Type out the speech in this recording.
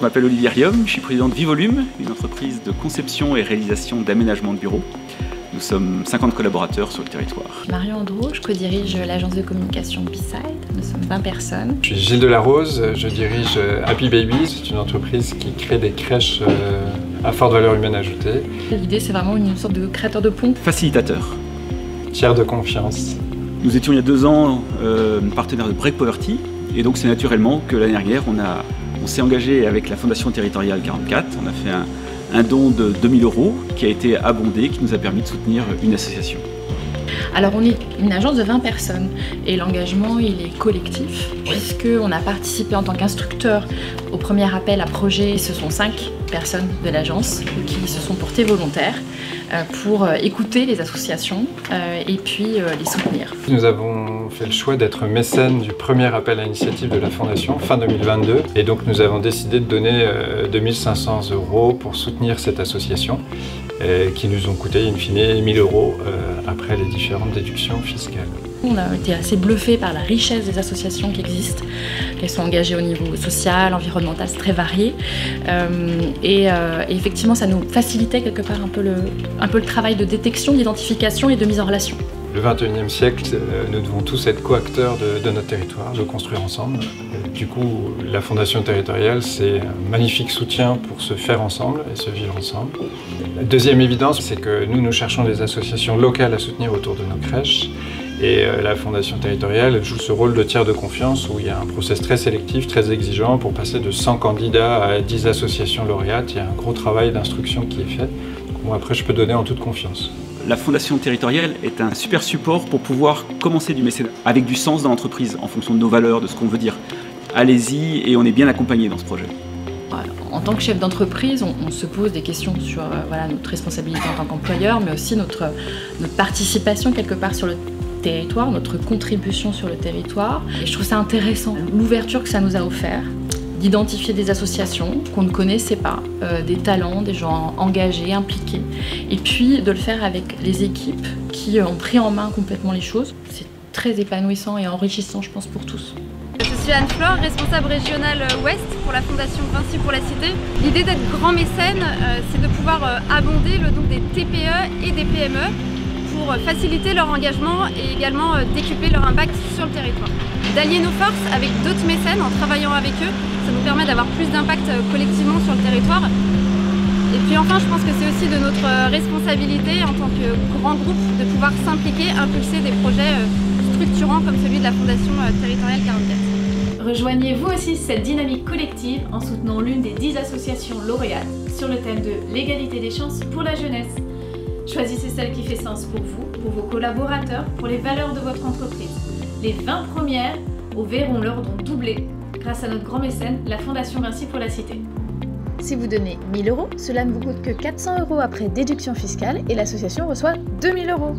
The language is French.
Je m'appelle Olivier Riom, je suis président de Vivolume, une entreprise de conception et réalisation d'aménagement de bureaux. Nous sommes 50 collaborateurs sur le territoire. Marion Andrew, je co-dirige l'agence de communication B-Side. Nous sommes 20 personnes. Je suis Gilles Delarose, je dirige Happy Babies. C'est une entreprise qui crée des crèches à forte valeur humaine ajoutée. L'idée, c'est vraiment une sorte de créateur de pont. Facilitateur. Tiers de confiance. Nous étions il y a 2 ans partenaires de Break Poverty et donc c'est naturellement que l'année dernière on s'est engagé avec la Fondation Territoriale 44. On a fait un don de 2000 € qui a été abondé, qui nous a permis de soutenir une association. Alors on est une agence de 20 personnes et l'engagement il est collectif puisqu'on a participé en tant qu'instructeur au premier appel à projet. Ce sont 5 personnes de l'agence qui se sont portées volontaires pour écouter les associations et puis les soutenir. Nous avons fait le choix d'être mécène du premier appel à initiative de la Fondation fin 2022 et donc nous avons décidé de donner 2500 € pour soutenir cette association qui nous ont coûté in fine 1000 € après les différentes déductions fiscales. On a été assez bluffés par la richesse des associations qui existent, qu'elles sont engagées au niveau social, environnemental, c'est très varié. Et effectivement, ça nous facilitait quelque part un peu le travail de détection, d'identification et de mise en relation. Le 21e siècle, nous devons tous être co-acteurs de notre territoire, de construire ensemble. Du coup, la Fondation Territoriale, c'est un magnifique soutien pour se faire ensemble et se vivre ensemble. La deuxième évidence, c'est que nous cherchons des associations locales à soutenir autour de nos crèches. Et la Fondation Territoriale joue ce rôle de tiers de confiance où il y a un process très sélectif, très exigeant. Pour passer de 100 candidats à 10 associations lauréates, il y a un gros travail d'instruction qui est fait. Moi, après, je peux donner en toute confiance. La Fondation Territoriale est un super support pour pouvoir commencer du mécénat avec du sens dans l'entreprise, en fonction de nos valeurs, de ce qu'on veut dire. Allez-y et on est bien accompagné dans ce projet. En tant que chef d'entreprise, on se pose des questions sur notre responsabilité en tant qu'employeur, mais aussi notre participation quelque part sur le territoire, notre contribution sur le territoire. Et je trouve ça intéressant, l'ouverture que ça nous a offert, d'identifier des associations qu'on ne connaissait pas, des talents, des gens engagés, impliqués, et puis de le faire avec les équipes qui ont pris en main complètement les choses. C'est très épanouissant et enrichissant, je pense, pour tous. Je suis Anne-Flore, responsable régionale Ouest pour la Fondation Vinci pour la Cité. L'idée d'être grand mécène, c'est de pouvoir abonder le don des TPE et des PME pour faciliter leur engagement et également décupler leur impact sur le territoire. D'allier nos forces avec d'autres mécènes en travaillant avec eux, ça nous permet d'avoir plus d'impact collectivement sur le territoire. Et puis enfin, je pense que c'est aussi de notre responsabilité en tant que grand groupe de pouvoir s'impliquer, impulser des projets structurants comme celui de la Fondation Territoriale 44. Rejoignez vous aussi cette dynamique collective en soutenant l'une des 10 associations lauréates sur le thème de l'égalité des chances pour la jeunesse. Choisissez celle qui fait sens pour vous, pour vos collaborateurs, pour les valeurs de votre entreprise. Les 20 premières verront leur don doubler grâce à notre grand mécène, la Fondation Vinci pour la Cité. Si vous donnez 1000 €, cela ne vous coûte que 400 € après déduction fiscale et l'association reçoit 2000 €.